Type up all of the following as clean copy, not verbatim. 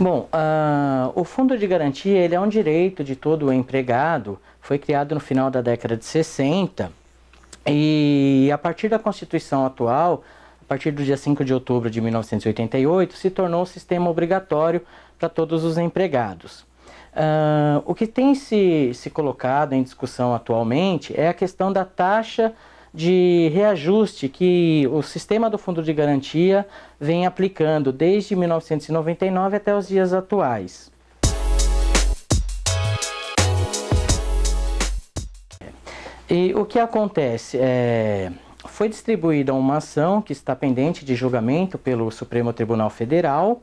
Bom, o fundo de garantia ele é um direito de todo o empregado, foi criado no final da década de 60 e a partir da Constituição atual, a partir do dia 5 de outubro de 1988, se tornou um sistema obrigatório para todos os empregados. O que tem se colocado em discussão atualmente é a questão da taxa de reajuste que o sistema do Fundo de Garantia vem aplicando desde 1999 até os dias atuais. E o que acontece? Foi distribuída uma ação que está pendente de julgamento pelo Supremo Tribunal Federal,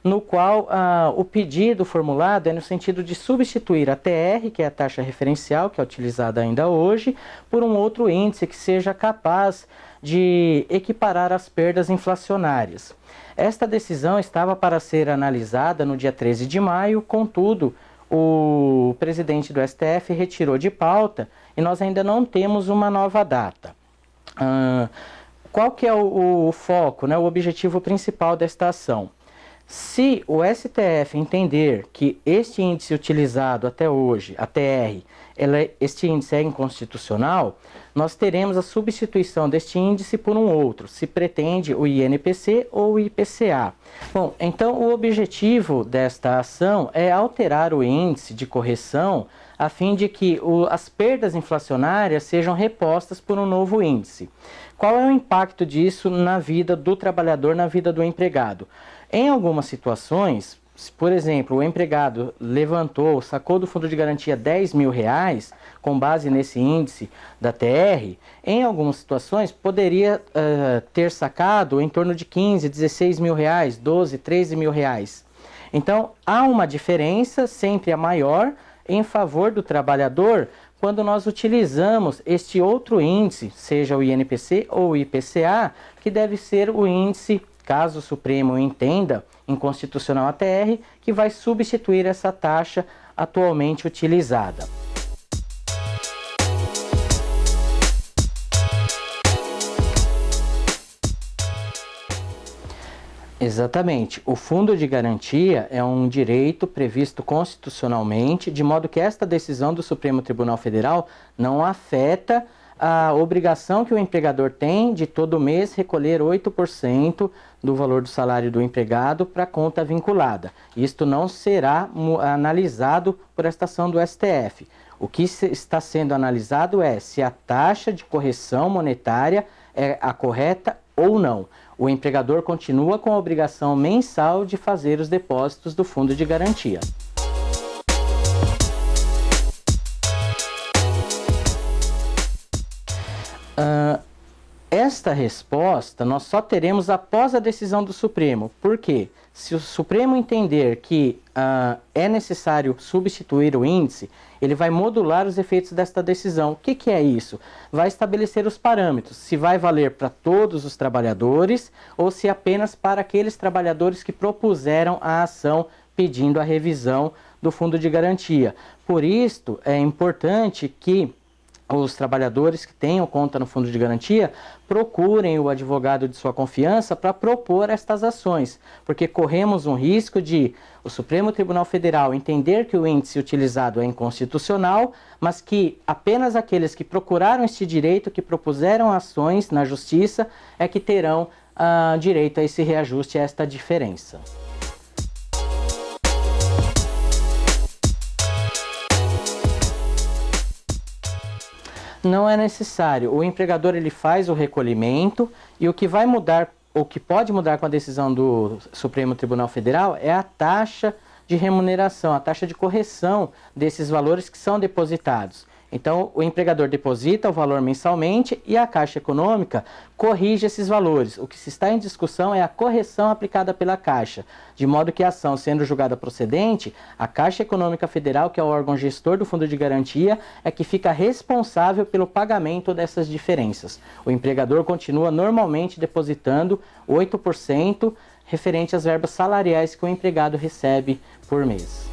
no qual o pedido formulado é no sentido de substituir a TR, que é a taxa referencial, que é utilizada ainda hoje, por um outro índice que seja capaz de equiparar as perdas inflacionárias. Esta decisão estava para ser analisada no dia 13 de maio, contudo, o presidente do STF retirou de pauta e nós ainda não temos uma nova data. Qual que é o foco, né, o objetivo principal desta ação? Se o STF entender que este índice utilizado até hoje, a TR, este índice é inconstitucional, nós teremos a substituição deste índice por um outro, se pretende o INPC ou o IPCA. Bom, então o objetivo desta ação é alterar o índice de correção a fim de que as perdas inflacionárias sejam repostas por um novo índice. Qual é o impacto disso na vida do trabalhador, na vida do empregado? Em algumas situações, por exemplo, o empregado sacou do fundo de garantia R$10.000 com base nesse índice da TR, em algumas situações poderia ter sacado em torno de R$15.000, R$16.000, R$12.000, R$13.000. Então, há uma diferença, sempre a maior, em favor do trabalhador, quando nós utilizamos este outro índice, seja o INPC ou o IPCA, que deve ser o índice, caso o Supremo entenda, inconstitucional a TR, que vai substituir essa taxa atualmente utilizada. Exatamente. O fundo de garantia é um direito previsto constitucionalmente, de modo que esta decisão do Supremo Tribunal Federal não afeta a obrigação que o empregador tem de todo mês recolher 8% do valor do salário do empregado para a conta vinculada. Isto não será analisado por esta ação do STF. O que está sendo analisado é se a taxa de correção monetária é a correta ou não. O empregador continua com a obrigação mensal de fazer os depósitos do fundo de garantia. Esta resposta nós só teremos após a decisão do Supremo. Por quê? Se o Supremo entender que é necessário substituir o índice, ele vai modular os efeitos desta decisão. O que é isso? Vai estabelecer os parâmetros, se vai valer para todos os trabalhadores ou se apenas para aqueles trabalhadores que propuseram a ação pedindo a revisão do fundo de garantia. Por isto, é importante que os trabalhadores que tenham conta no fundo de garantia procurem o advogado de sua confiança para propor estas ações, porque corremos um risco de o Supremo Tribunal Federal entender que o índice utilizado é inconstitucional, mas que apenas aqueles que procuraram este direito, que propuseram ações na justiça, é que terão direito a esse reajuste, a esta diferença. Não é necessário. O empregador ele faz o recolhimento e o que vai mudar, o que pode mudar com a decisão do Supremo Tribunal Federal é a taxa de remuneração, a taxa de correção desses valores que são depositados. Então, o empregador deposita o valor mensalmente e a Caixa Econômica corrige esses valores. O que se está em discussão é a correção aplicada pela Caixa, de modo que a ação sendo julgada procedente, a Caixa Econômica Federal, que é o órgão gestor do Fundo de Garantia, é que fica responsável pelo pagamento dessas diferenças. O empregador continua normalmente depositando 8% referente às verbas salariais que o empregado recebe por mês.